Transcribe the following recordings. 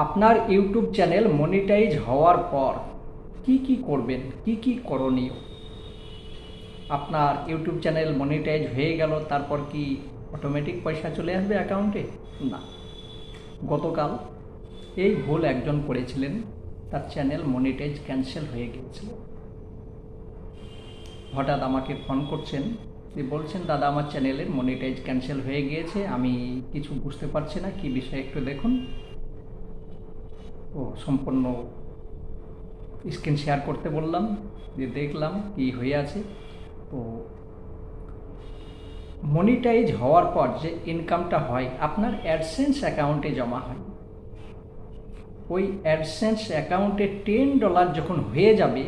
আপনার YouTube channel monetize হওয়ার পর কি করবেন, কি করণীয়? আপনার ইউটিউব চ্যানেল মনিটাইজ হয়ে গেল, তারপর কি অটোমেটিক পয়সা চলে আসবে অ্যাকাউন্টে? না। গতকাল এই ভুল একজন করেছিলেন, তার চ্যানেল মনিটাইজ ক্যান্সেল হয়ে গিয়েছিল। হঠাৎ আমাকে ফোন করছেন, বলছেন দাদা আমার চ্যানেলের মনিটাইজ ক্যান্সেল হয়ে গিয়েছে, আমি কিছু বুঝতে পারছি না, কি বিষয় একটু দেখুন। ও সম্পূর্ণ স্ক্রিন শেয়ার করতে বললাম, দিয়ে দেখলাম কি হয়ে আছে। তো মনিটাইজ হওয়ার পর যে ইনকামটা হয় আপনার অ্যাডসেন্স অ্যাকাউন্টে জমা হয়। ওই অ্যাডসেন্স অ্যাকাউন্টে $10 যখন হয়ে যাবে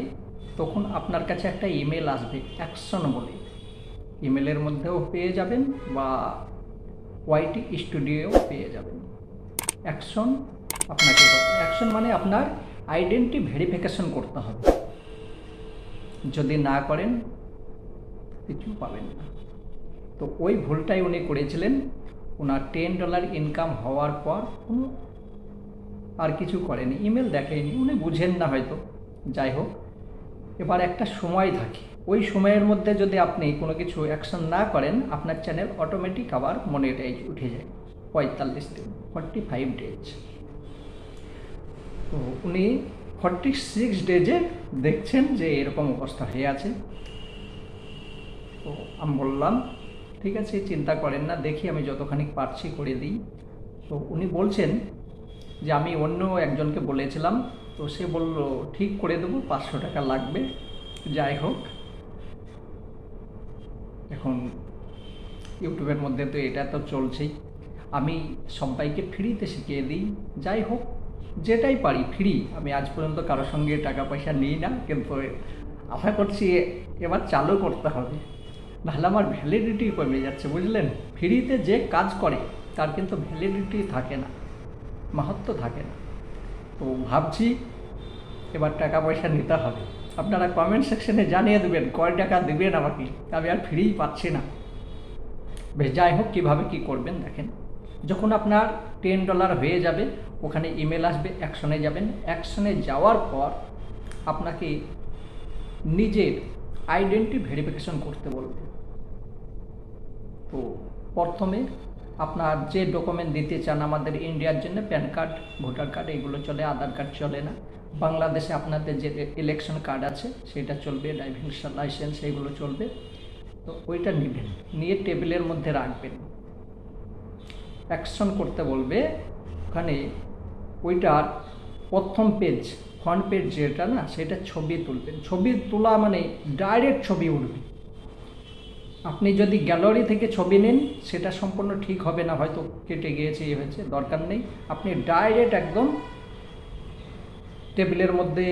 তখন আপনার কাছে একটা ইমেল আসবে অ্যাকশন বলে। ইমেলের মধ্যেও পেয়ে যাবেন বা ওয়াইটি স্টুডিওও পেয়ে যাবেন। অ্যাকশন আপনাকে অ্যাকশন মানে আপনার আইডেন্টি ভেরিফিকেশন করতে হবে। যদি না করেন কিছু পাবেন না। তো ওই ভুলটাই উনি করেছিলেন। ওনার $10 ইনকাম হওয়ার পর কোনো আর কিছু করেনি, ইমেল দেখেনি, উনি বুঝেন না হয়তো। যাই হোক, এবার একটা সময় থাকে, ওই সময়ের মধ্যে যদি আপনি কোনো কিছু অ্যাকশন না করেন আপনার চ্যানেল অটোমেটিক আবার মনিটাইজ উঠে যায় 45 দিন, 45 ডেজ। তো উনি 46 ডেজে দেখছেন যে এরকম অবস্থা হয়ে আছে। তো আমি বললাম ঠিক আছে, চিন্তা করেন না, দেখি আমি যতখানি পারছি করে দিই। তো উনি বলছেন যে আমি অন্য একজনকে বলেছিলাম, তো সে বলল ঠিক করে দেবো, 500 টাকা লাগবে। যাই হোক, এখন ইউটিউবের মধ্যে তো এটা তো চলছেই, আমি সবাইকে ফ্রিতে শিখিয়ে দিই। যাই হোক, যেটাই পারি ফ্রি। আমি আজ পর্যন্ত কারোর সঙ্গে টাকা পয়সা নিই না, কিন্তু আশা করছি এবার চালু করতে হবে, নাহলে আমার ভ্যালিডিটি কমে যাচ্ছে, বুঝলেন? ফ্রিতে যে কাজ করে তার কিন্তু ভ্যালিডিটি থাকে না, মাহাত্ম্য থাকে না। তো ভাবছি এবার টাকা পয়সা নিতে হবে। আপনারা কমেন্ট সেকশনে জানিয়ে দেবেন কয় টাকা দেবেন আমাকে, আমি আর ফ্রি পাচ্ছি না। বেশ, যাই হোক, কীভাবে কী করবেন দেখেন। যখন আপনার $10 হয়ে যাবে ওখানে ইমেল আসবে, অ্যাকশনে যাবেন। অ্যাকশনে যাওয়ার পর আপনাকে নিজের আইডেন্টি ভেরিফিকেশন করতে বলবে। তো প্রথমে আপনার যে ডকুমেন্ট দিতে চান, আমাদের ইন্ডিয়ার জন্য প্যান কার্ড, ভোটার কার্ড এগুলো চলে, আধার কার্ড চলে না। বাংলাদেশে আপনাদের যে ইলেকশন কার্ড আছে সেটা চলবে, ড্রাইভিং লাইসেন্স এগুলো চলবে। তো ওইটা নেবেন, নিয়ে টেবিলের মধ্যে রাখবেন। অ্যাকশন করতে বলবে, ওখানে ওইটার প্রথম পেজ, ফ্রন্ট পেজ যেটা না, সেটা ছবি তুলবেন। ছবি তোলা মানে ডাইরেক্ট ছবি উঠবে। আপনি যদি গ্যালারি থেকে ছবি নেন সেটা সম্পূর্ণ ঠিক হবে না, হয়তো কেটে গিয়েছে, এ হয়েছে, দরকার নেই। আপনি ডাইরেক্ট একদম টেবিলের মধ্যে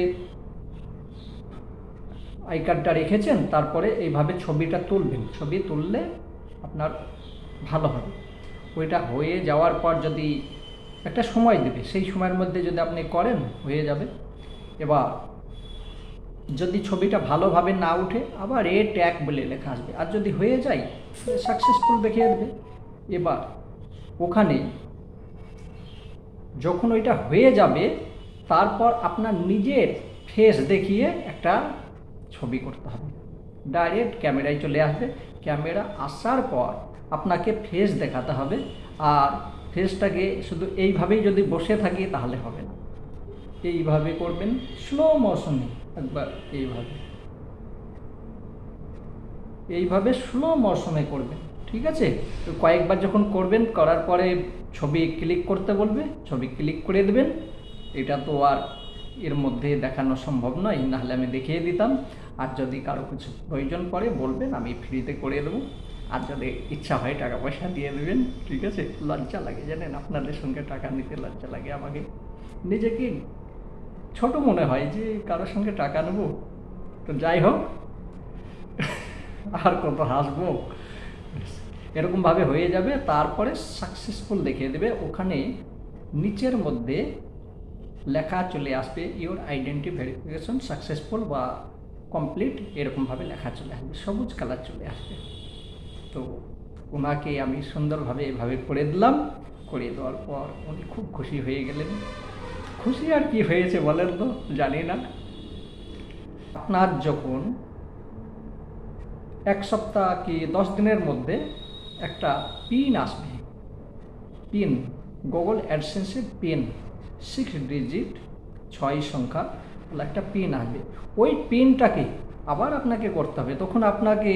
আই কার্ডটা রেখেছেন, তারপরে এইভাবে ছবিটা তুলবেন। ছবি তুললে আপনার ভালো হবে। ওইটা হয়ে যাওয়ার পর যদি একটা সময় দেবে, সেই সময়ের মধ্যে যদি আপনি করেন হয়ে যাবে। এবার যদি ছবিটা ভালোভাবে না উঠে আবার ট্যাগ বলে লেখা আসবে, আর যদি হয়ে যায় সাকসেসফুল দেখিয়ে দেবে। এবার ওখানে যখন ওইটা হয়ে যাবে তারপর আপনার নিজের ফেস দেখিয়ে একটা ছবি করতে হবে। ডাইরেক্ট ক্যামেরায় চলে আসবে, ক্যামেরা আসার পর আপনাকে ফেস দেখাতে হবে। আর ফেসটাকে শুধু এইভাবেই যদি বসে থাকি তাহলে হবে না, এইভাবে করবেন, স্লো মোশনে একবার এইভাবে স্লো মোশনে করবেন, ঠিক আছে? তো কয়েকবার যখন করবেন, করার পরে ছবি ক্লিক করতে বলবে, ছবি ক্লিক করে দেবেন। এটা তো আর এর মধ্যে দেখানো সম্ভব নয়, নাহলে আমি দেখিয়ে দিতাম। আর যদি কারো কিছু প্রয়োজন পড়ে বলবেন, আমি ফ্রিতে করে দেবো। আর যদি ইচ্ছা হয় টাকা পয়সা দিয়ে দেবেন, ঠিক আছে? লজ্জা লাগে জানেন, আপনাদের সঙ্গে টাকা নিতে লজ্জা লাগে, আমাকে নিজেকে ছোট মনে হয় যে কারোর সঙ্গে টাকা নেব। তো যাই হোক, আর কত হাসবো। এরকমভাবে হয়ে যাবে, তারপরে সাকসেসফুল দেখিয়ে দেবে। ওখানে নিচের মধ্যে লেখা চলে আসবে ইওর আইডেন্টি ভেরিফিকেশন সাকসেসফুল বা কমপ্লিট, এরকমভাবে লেখা চলে আসবে, সবুজ কালার চলে আসবে। তো ওনাকে আমি সুন্দরভাবে এভাবে করে দিলাম। করে দেওয়ার পর উনি খুব খুশি হয়ে গেলেন। খুশি আর কি হয়েছে বলেন তো, জানি না। আপনার যখন 1 সপ্তাহ কি 10 দিনের মধ্যে একটা পিন আসবে, পিন, গুগল অ্যাডসেন্সের পিন, 6 ডিজিট 6 সংখ্যা একটা পিন আসবে। ওই পিনটাকে আবার আপনাকে করতে হবে, তখন আপনাকে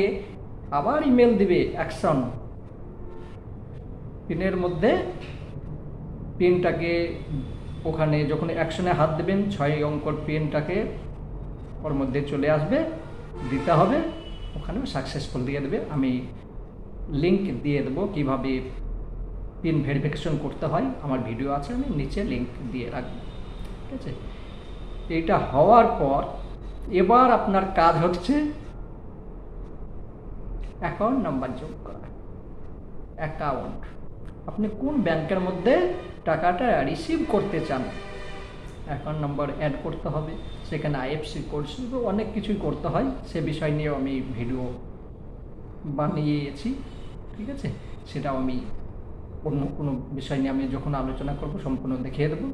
আবার ইমেল দিবে অ্যাকশন। পিনের মধ্যে পিনটাকে ওখানে যখন অ্যাকশনে হাত দেবেন 6 অঙ্কর পিনটাকে ওর মধ্যে চলে আসবে, দিতে হবে, ওখানেও সাকসেসফুল দিয়ে দেবে। আমি লিঙ্ক দিয়ে দেবো কীভাবে পিন ভেরিফিকেশন করতে হয়, আমার ভিডিও আছে, আমি নিচে লিঙ্ক দিয়ে রাখবো, ঠিক আছে। এটা হওয়ার পর এবার আপনার কাজ হচ্ছে অ্যাকাউন্ট নাম্বার যোগ করা। অ্যাকাউন্ট, আপনি কোন ব্যাংকের মধ্যে টাকাটা রিসিভ করতে চান, অ্যাকাউন্ট নাম্বার অ্যাড করতে হবে, সেখানে আইএফসি কোড, অনেক কিছুই করতে হয়, সে বিষয় নিয়েও আমি ভিডিও বানিয়েছি, ঠিক আছে। সেটাও আমি অন্য কোনো বিষয় নিয়ে আমি যখন আলোচনা করব সম্পূর্ণ দেখিয়ে দেবো,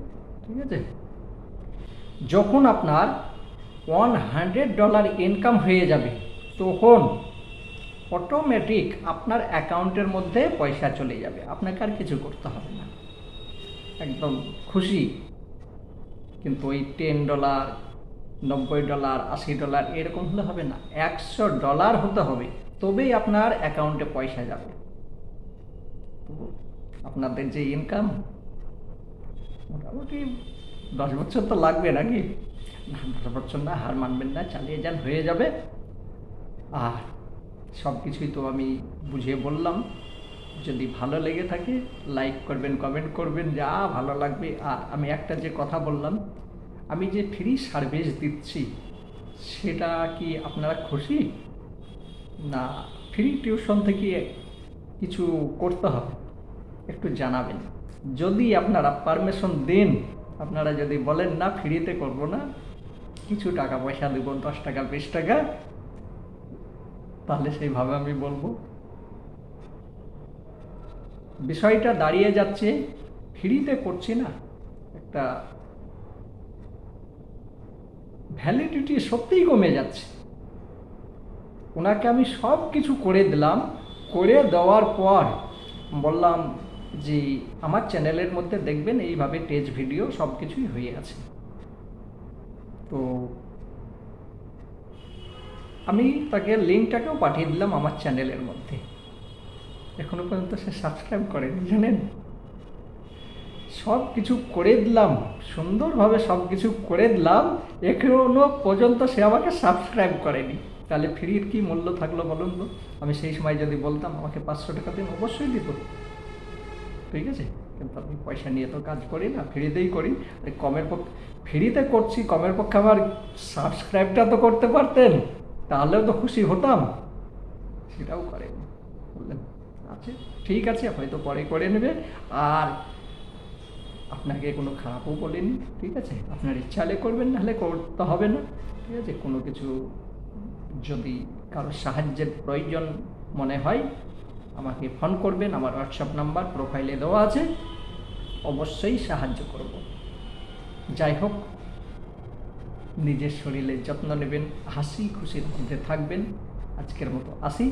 ঠিক আছে। যখন আপনার $100 ইনকাম হয়ে যাবে তখন অটোমেটিক আপনার অ্যাকাউন্টের মধ্যে পয়সা চলে যাবে, আপনাকে আর কিছু করতে হবে না, একদম খুশি। কিন্তু ওই $10, $90, $80 এরকম হলে হবে না, $100 হতে হবে, তবেই আপনার অ্যাকাউন্টে পয়সা যাবে। তো আপনাদের যে ইনকাম মোটামুটি 10 বছর তো লাগবে নাকি, 10 বছর না, হার মানবেন না, চালিয়ে যান, হয়ে যাবে। আর সব কিছুই তো আমি বুঝিয়ে বললাম, যদি ভালো লেগে থাকে লাইক করবেন, কমেন্ট করবেন, যা ভালো লাগবে। আর আমি একটা যে কথা বললাম, আমি যে ফ্রি সার্ভিস দিচ্ছি সেটা কি আপনারা খুশি, না ফ্রি টিউশন থেকে কিছু করতে হবে, একটু জানাবেন। যদি আপনারা পারমিশন দেন, আপনারা যদি বলেন না ফ্রিতে করব না, কিছু টাকা পয়সা দেবো, 10 টাকা 20 টাকা, তাহলে সেইভাবে আমি বলবো। বিষয়টা দাঁড়িয়ে যাচ্ছে ফ্রিতে করছি না, একটা ভ্যালিডিটি সত্যিই কমে যাচ্ছে। ওনাকে আমি সব কিছু করে দিলাম, করে দেওয়ার পর বললাম যে আমার চ্যানেলের মধ্যে দেখবেন এইভাবে টেস্ট ভিডিও সব কিছুই হয়ে আছে। তো আমি তাকে লিঙ্কটাকেও পাঠিয়ে দিলাম আমার চ্যানেলের মধ্যে, এখনো পর্যন্ত সে সাবস্ক্রাইব করেনি, জানেন। সব কিছু করে দিলাম, সুন্দরভাবে সব কিছু করে দিলাম, এখনো পর্যন্ত সে আমাকে সাবস্ক্রাইব করেনি। তাহলে ফ্রির কি মূল্য থাকলো বলুন তো। আমি সেই সময় যদি বলতাম আমাকে 500 টাকা দিন, অবশ্যই দিত, ঠিক আছে। কিন্তু আমি পয়সা নিয়ে তো কাজ করি না, ফ্রিতেই করি। কমের পক্ষে ফ্রিতে করছি, কমের পক্ষে আমার সাবস্ক্রাইবটা তো করতে পারতেন, তাহলেও তো খুশি হতাম, সেটাও করেনি। বললেন আচ্ছা ঠিক আছে, হয়তো পরে করে নেবে। আর আপনাকে কোনো খারাপও বলিনি, ঠিক আছে। আপনার ইচ্ছা হলে করবেন, নাহলে করতে হবে না, ঠিক আছে। কোনো কিছু যদি কারোর সাহায্যের প্রয়োজন মনে হয় আমাকে ফোন করবেন, আমার হোয়াটসঅ্যাপ নাম্বার প্রোফাইলে দেওয়া আছে, অবশ্যই সাহায্য করব। যাই হোক, নিজের শরীরের যত্ন নেবেন, হাসি খুশির মধ্যে থাকবেন। আজকের মতো আসি।